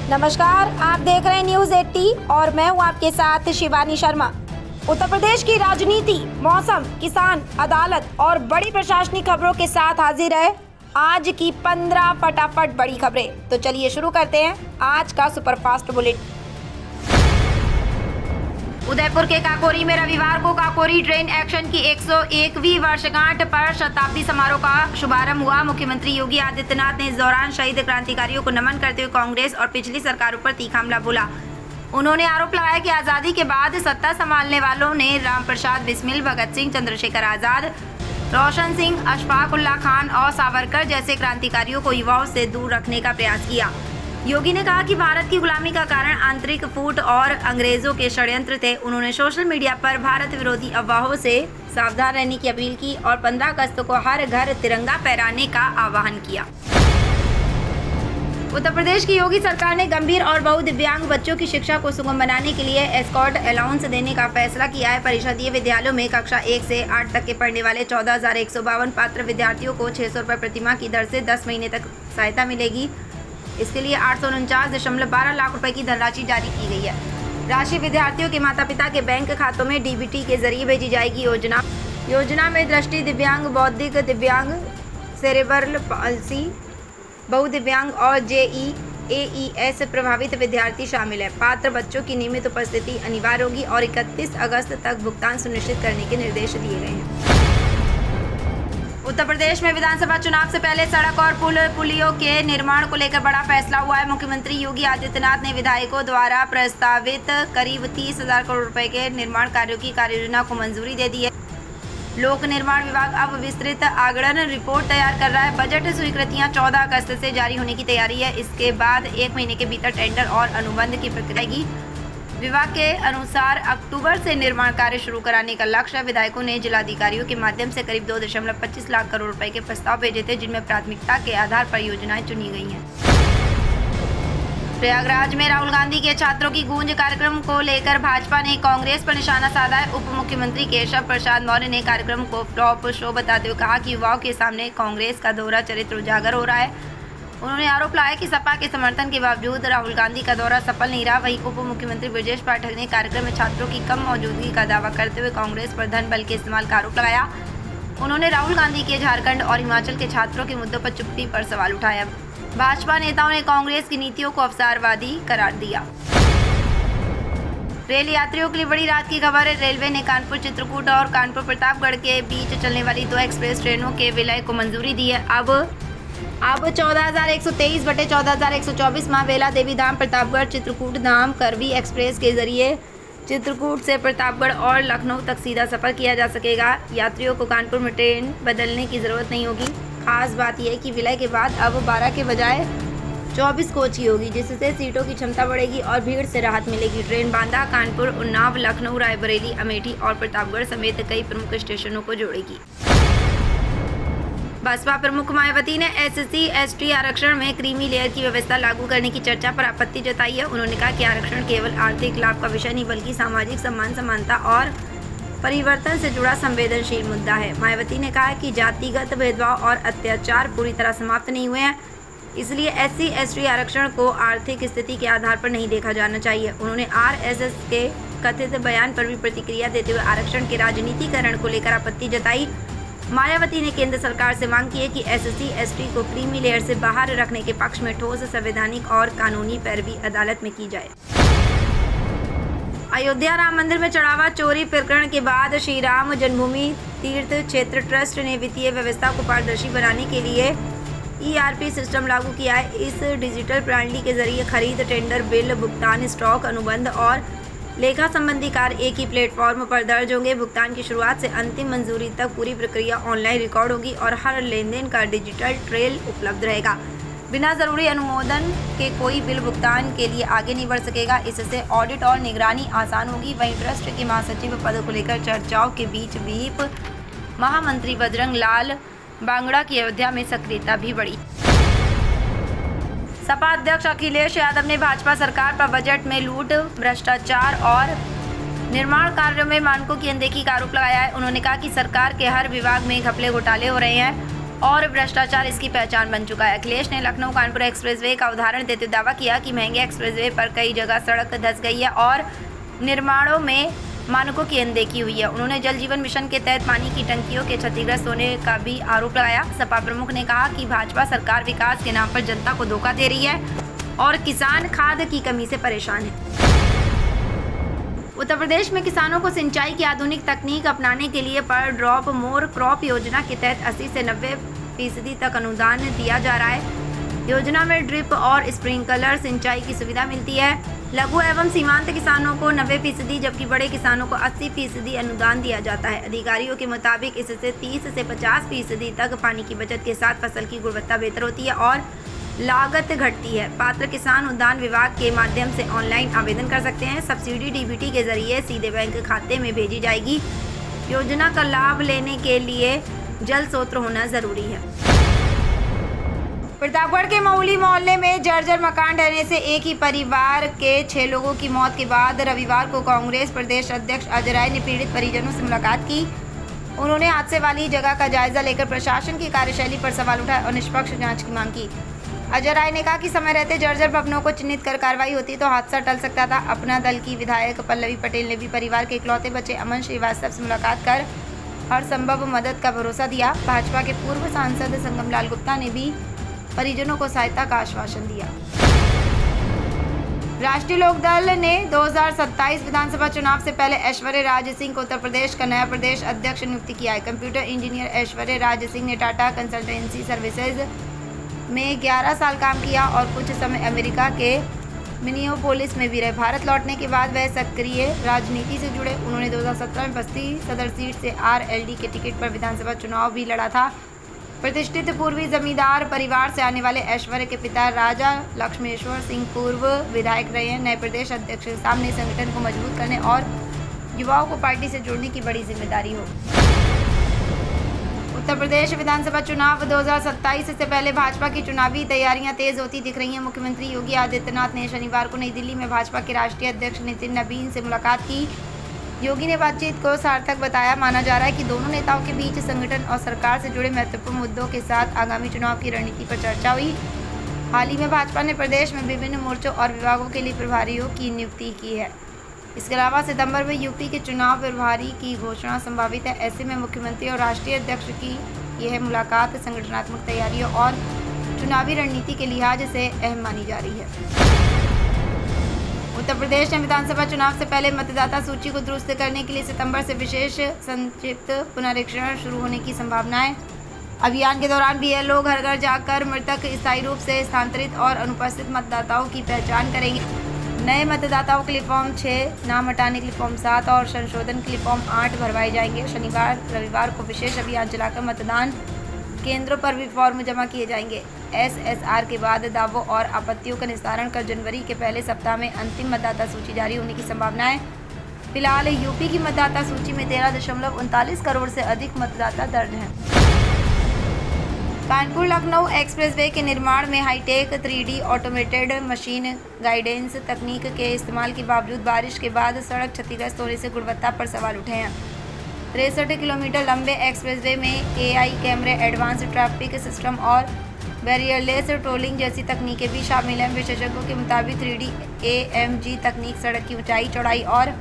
नमस्कार, आप देख रहे हैं न्यूज 80 और मैं हूं आपके साथ शिवानी शर्मा। उत्तर प्रदेश की राजनीति, मौसम, किसान, अदालत और बड़ी प्रशासनिक खबरों के साथ हाजिर है आज की 15 फटाफट बड़ी खबरें। तो चलिए शुरू करते हैं आज का सुपरफास्ट बुलेटिन। उदयपुर के काकोरी में रविवार को काकोरी ट्रेन एक्शन की 101वीं वर्षगांठ पर शताब्दी समारोह का शुभारंभ हुआ। मुख्यमंत्री योगी आदित्यनाथ ने इस दौरान शहीद क्रांतिकारियों को नमन करते हुए कांग्रेस और पिछली सरकारों पर तीखा हमला बोला। उन्होंने आरोप लगाया कि आज़ादी के बाद सत्ता संभालने वालों ने राम प्रसाद बिस्मिल, भगत सिंह, चंद्रशेखर आजाद, रोशन सिंह, अशफाक उल्लाह खान और सावरकर जैसे क्रांतिकारियों को युवाओं से दूर रखने का प्रयास किया। योगी ने कहा कि भारत की गुलामी का कारण आंतरिक फूट और अंग्रेजों के षड्यंत्र थे। उन्होंने सोशल मीडिया पर भारत विरोधी अफवाहों से सावधान रहने की अपील की और 15 अगस्त को हर घर तिरंगा फहराने का आह्वान किया। उत्तर प्रदेश की योगी सरकार ने गंभीर और बहुदिव्यांग बच्चों की शिक्षा को सुगम बनाने के लिए एस्कॉर्ट अलाउंस देने का फैसला किया है। परिषदीय विद्यालयों में कक्षा 1 से 8 तक के पढ़ने वाले 14,152 पात्र विद्यार्थियों को 600 रुपये प्रतिमाह की दर से 10 महीने तक सहायता मिलेगी। इसके लिए 849.12 लाख रुपए की धनराशि जारी की गई है। राशि विद्यार्थियों के माता पिता के बैंक खातों में डीबीटी के जरिए भेजी जाएगी। योजना में दृष्टि दिव्यांग, बौद्धिक दिव्यांग, सेरेब्रल पाल्सी, बहुदिव्यांग और JEAES प्रभावित विद्यार्थी शामिल है। पात्र बच्चों की नियमित उपस्थिति अनिवार्य होगी और 31 अगस्त तक भुगतान सुनिश्चित करने के निर्देश दिए गए हैं। उत्तर प्रदेश में विधानसभा चुनाव से पहले सड़क और पुलियों के निर्माण को लेकर बड़ा फैसला हुआ है। मुख्यमंत्री योगी आदित्यनाथ ने विधायकों द्वारा प्रस्तावित करीब 30,000 करोड़ रुपए के निर्माण कार्यों की कार्ययोजना को मंजूरी दे दी है। लोक निर्माण विभाग अब विस्तृत आगणन रिपोर्ट तैयार कर रहा है। बजट स्वीकृतियां 14 अगस्त से जारी होने की तैयारी है। इसके बाद 1 महीने के भीतर टेंडर और अनुबंध की प्रक्रिया की। विभाग के अनुसार अक्टूबर से निर्माण कार्य शुरू कराने का लक्ष्य। विधायकों ने जिलाधिकारियों के माध्यम से करीब 2.25 लाख करोड़ रुपए के प्रस्ताव भेजे थे, जिनमें प्राथमिकता के आधार पर योजनाएं चुनी गई हैं। प्रयागराज में राहुल गांधी के छात्रों की गूंज कार्यक्रम को लेकर भाजपा ने कांग्रेस पर निशाना साधा है। उप मुख्यमंत्री केशव प्रसाद मौर्य ने कार्यक्रम को फ्लॉप शो बताते हुए कहा कि युवाओं के सामने कांग्रेस का दोहरा चरित्र उजागर हो रहा है। उन्होंने आरोप लगाया कि सपा के समर्थन के बावजूद राहुल गांधी का दौरा सफल नहीं रहा। वहीं उप मुख्यमंत्री ब्रजेश पाठक ने कार्यक्रम में छात्रों की कम मौजूदगी का दावा करते हुए कांग्रेस पर धन बल के इस्तेमाल का आरोप लगाया। उन्होंने राहुल गांधी के झारखंड और हिमाचल के छात्रों के मुद्दों पर चुप्पी पर सवाल उठाया। भाजपा नेताओं ने कांग्रेस की नीतियों को अवसरवादी करार दिया। रेल यात्रियों के लिए बड़ी रात की खबर है। रेलवे ने कानपुर चित्रकूट और कानपुर प्रतापगढ़ के बीच चलने वाली 2 एक्सप्रेस ट्रेनों के विलय को मंजूरी दी है। अब 14,123 बटे 14,124 महावेला देवी धाम प्रतापगढ़ चित्रकूट धाम करवी एक्सप्रेस के जरिए चित्रकूट से प्रतापगढ़ और लखनऊ तक सीधा सफर किया जा सकेगा। यात्रियों को कानपुर में ट्रेन बदलने की जरूरत नहीं होगी। खास बात यह है कि विलय के बाद अब 12 के बजाय 24 कोच ही होगी, जिससे सीटों की क्षमता बढ़ेगी और भीड़ से राहत मिलेगी। ट्रेन बांदा, कानपुर, उन्नाव, लखनऊ, रायबरेली, अमेठी और प्रतापगढ़ समेत कई प्रमुख स्टेशनों को जोड़ेगी। बसपा प्रमुख मायावती ने SC/ST आरक्षण में क्रीमी लेयर की व्यवस्था लागू करने की चर्चा पर आपत्ति जताई है। उन्होंने कहा कि आरक्षण केवल आर्थिक लाभ का विषय नहीं, बल्कि सामाजिक सम्मान, समानता और परिवर्तन से जुड़ा संवेदनशील मुद्दा है। मायावती ने कहा कि जातिगत भेदभाव और अत्याचार पूरी तरह समाप्त नहीं हुए हैं, इसलिए SC/ST आरक्षण को आर्थिक स्थिति के आधार पर नहीं देखा जाना चाहिए। उन्होंने RSS के कथित बयान पर भी प्रतिक्रिया देते हुए आरक्षण के राजनीतिकरण को लेकर आपत्ति जताई। मायावती ने केंद्र सरकार से मांग की है कि SC/ST को क्रीमी लेयर से बाहर रखने के पक्ष में ठोस संवैधानिक और कानूनी पैरवी अदालत में की जाए। अयोध्या राम मंदिर में चढ़ावा चोरी प्रकरण के बाद श्री राम जन्मभूमि तीर्थ क्षेत्र ट्रस्ट ने वित्तीय व्यवस्था को पारदर्शी बनाने के लिए ERP सिस्टम लागू किया है। इस डिजिटल प्रणाली के जरिए खरीद, टेंडर, बिल भुगतान, स्टॉक अनुबंध और लेखा संबंधी कार्य एक ही प्लेटफॉर्म पर दर्ज होंगे। भुगतान की शुरुआत से अंतिम मंजूरी तक पूरी प्रक्रिया ऑनलाइन रिकॉर्ड होगी और हर लेनदेन का डिजिटल ट्रेल उपलब्ध रहेगा। बिना जरूरी अनुमोदन के कोई बिल भुगतान के लिए आगे नहीं बढ़ सकेगा। इससे ऑडिट और निगरानी आसान होगी। वहीं ट्रस्ट के महासचिव पद को लेकर चर्चाओं के बीच व्हीप महामंत्री बजरंग लाल बांगड़ा की अयोध्या में सक्रियता भी बढ़ी। सपा अध्यक्ष अखिलेश यादव ने भाजपा सरकार पर बजट में लूट, भ्रष्टाचार और निर्माण कार्यों में मानकों की अनदेखी का आरोप लगाया है। उन्होंने कहा कि सरकार के हर विभाग में घपले घोटाले हो रहे हैं। और भ्रष्टाचार इसकी पहचान बन चुका है। अखिलेश ने लखनऊ कानपुर एक्सप्रेसवे का उदाहरण देते हुए दावा किया कि महंगे एक्सप्रेसवे पर कई जगह सड़क धंस गई है और निर्माणों में मानकों की अनदेखी हुई है। उन्होंने जल जीवन मिशन के तहत पानी की टंकियों के क्षतिग्रस्त होने का भी आरोप लगाया। सपा प्रमुख ने कहा कि भाजपा सरकार विकास के नाम पर जनता को धोखा दे रही है और किसान खाद की कमी से परेशान है। उत्तर प्रदेश में किसानों को सिंचाई की आधुनिक तकनीक अपनाने के लिए पर ड्रॉप मोर क्रॉप योजना के तहत 80 से 90% तक अनुदान दिया जा रहा है। योजना में ड्रिप और स्प्रिंकलर सिंचाई की सुविधा मिलती है। लघु एवं सीमांत किसानों को 90%, जबकि बड़े किसानों को 80% अनुदान दिया जाता है। अधिकारियों के मुताबिक इससे 30 से 50% तक पानी की बचत के साथ फसल की गुणवत्ता बेहतर होती है और लागत घटती है। पात्र किसान उद्यान विभाग के माध्यम से ऑनलाइन आवेदन कर सकते हैं। सब्सिडी डीबीटी के जरिए सीधे बैंक खाते में भेजी जाएगी। योजना का लाभ लेने के लिए जल स्रोत होना जरूरी है। प्रतापगढ़ के मऊली मोहल्ले में जर्जर मकान ढहने से एक ही परिवार के 6 लोगों की मौत के बाद रविवार को कांग्रेस प्रदेश अध्यक्ष अजय राय ने पीड़ित परिजनों से मुलाकात की। उन्होंने हादसे वाली जगह का जायजा लेकर प्रशासन की कार्यशैली पर सवाल उठाए और निष्पक्ष जांच की मांग की। अजय राय ने कहा कि समय रहते जर्जर भवनों को चिन्हित कर कार्रवाई होती तो हादसा टल सकता था। अपना दल की विधायक पल्लवी पटेल ने भी परिवार के इकलौते बच्चे अमन श्रीवास्तव से मुलाकात कर हर संभव मदद का भरोसा दिया। भाजपा के पूर्व सांसद संगम लाल गुप्ता ने भी परिजनों को सहायता का आश्वासन दिया। राष्ट्रीय लोकदल ने 2027 विधानसभा चुनाव से पहले ऐश्वर्य राज सिंह को उत्तर प्रदेश का नया प्रदेश अध्यक्ष नियुक्त किया है। कंप्यूटर इंजीनियर ऐश्वर्य राज सिंह ने टाटा कंसल्टेंसी सर्विसेज में 11 साल काम किया और कुछ समय अमेरिका के मिनियोपोलिस में भी रहे। भारत लौटने के बाद वह सक्रिय राजनीति से जुड़े। उन्होंने 2017 में बस्ती सदर सीट से आरएलडी के टिकट पर विधानसभा चुनाव भी लड़ा था। प्रतिष्ठित पूर्वी जमींदार परिवार से आने वाले ऐश्वर्य के पिता राजा लक्ष्मेश्वर सिंह पूर्व विधायक रहे हैं। नए प्रदेश अध्यक्ष के सामने संगठन को मजबूत करने और युवाओं को पार्टी से जोड़ने की बड़ी जिम्मेदारी हो। उत्तर प्रदेश विधानसभा चुनाव 2027 से पहले भाजपा की चुनावी तैयारियां तेज होती दिख रही हैं। मुख्यमंत्री योगी आदित्यनाथ ने शनिवार को नई दिल्ली में भाजपा के राष्ट्रीय अध्यक्ष नितिन नबीन से मुलाकात की। योगी ने बातचीत को सार्थक बताया। माना जा रहा है कि दोनों नेताओं के बीच संगठन और सरकार से जुड़े महत्वपूर्ण मुद्दों के साथ आगामी चुनाव की रणनीति पर चर्चा हुई। हाल ही में भाजपा ने प्रदेश में विभिन्न मोर्चों और विभागों के लिए प्रभारियों की नियुक्ति की है। इसके अलावा सितंबर में यूपी के चुनाव प्रभारी की घोषणा संभावित है। ऐसे में मुख्यमंत्री और राष्ट्रीय अध्यक्ष की यह मुलाकात संगठनात्मक तैयारियों और चुनावी रणनीति के लिहाज से अहम मानी जा रही है। उत्तर प्रदेश में विधानसभा चुनाव से पहले मतदाता सूची को दुरुस्त करने के लिए सितंबर से विशेष संक्षिप्त पुनरीक्षण शुरू होने की संभावना है। अभियान के दौरान बीएलओ घर घर जाकर मृतक स्थायी रूप से स्थानांतरित और अनुपस्थित मतदाताओं की पहचान करेंगे। नए मतदाताओं के लिए फॉर्म 6, नाम हटाने के लिए फॉर्म 7 और संशोधन के लिए फॉर्म 8 भरवाए जाएंगे। शनिवार रविवार को विशेष अभियान चलाकर मतदान केंद्रों पर भी फॉर्म जमा किए जाएंगे। एसएसआर के बाद दावों और आपत्तियों का निस्तारण कर जनवरी के पहले सप्ताह में अंतिम मतदाता सूची जारी होने की संभावना है। फिलहाल यूपी की मतदाता सूची में 13.39 करोड़ से अधिक मतदाता दर्ज हैं। कानपुर लखनऊ एक्सप्रेसवे के निर्माण में hi tech 3D automated machine guidance तकनीक के इस्तेमाल के बावजूद बारिश के बाद सड़क क्षतिग्रस्त होने से गुणवत्ता पर सवाल उठे हैं। 63 किलोमीटर लंबे एक्सप्रेसवे में AI कैमरे, एडवांस ट्रैफिक सिस्टम और बैरियरलेस टोलिंग जैसी तकनीकें भी शामिल हैं। विशेषज्ञों के मुताबिक 3D AMG तकनीक सड़क की ऊंचाई, चौड़ाई और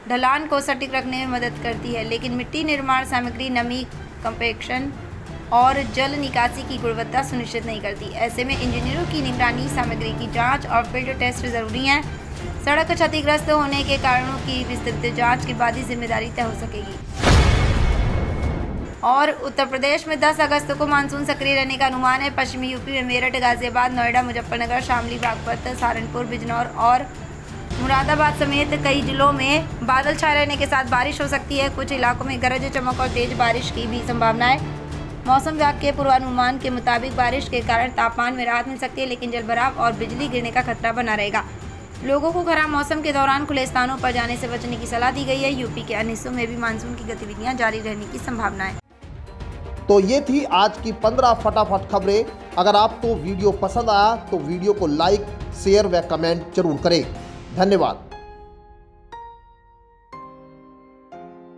ढलान को सटीक रखने में मदद करती है, लेकिन मिट्टी निर्माण सामग्री, नमी, कंपैक्शन और जल निकासी की गुणवत्ता सुनिश्चित नहीं करती। ऐसे में इंजीनियरों की निगरानी, सामग्री की जांच और फील्ड टेस्ट जरूरी हैं। सड़क क्षतिग्रस्त होने के कारणों की विस्तृत जांच के बाद ही जिम्मेदारी तय हो सकेगी। और उत्तर प्रदेश में 10 अगस्त को मानसून सक्रिय रहने का अनुमान है। पश्चिमी यूपी में मेरठ, गाजियाबाद, नोएडा, मुजफ्फरनगर, शामली, बागपत, सहारनपुर, बिजनौर और मुरादाबाद समेत कई जिलों में बादल छाए रहने के साथ बारिश हो सकती है। कुछ इलाकों में गरज चमक और तेज बारिश की भी संभावना है। मौसम विभाग के पूर्वानुमान के मुताबिक बारिश के कारण तापमान में राहत मिल सकती है, लेकिन जलभराव और बिजली गिरने का खतरा बना रहेगा। लोगों को खराब मौसम के दौरान खुले स्थानों पर जाने से बचने की सलाह दी गई है। यूपी के अन्य हिस्सों में भी मानसून की गतिविधियां जारी रहने की संभावना है। तो ये थी आज की 15 फटाफट खबरें। अगर आपको वीडियो पसंद आया तो वीडियो को लाइक, शेयर व कमेंट जरूर करें। धन्यवाद।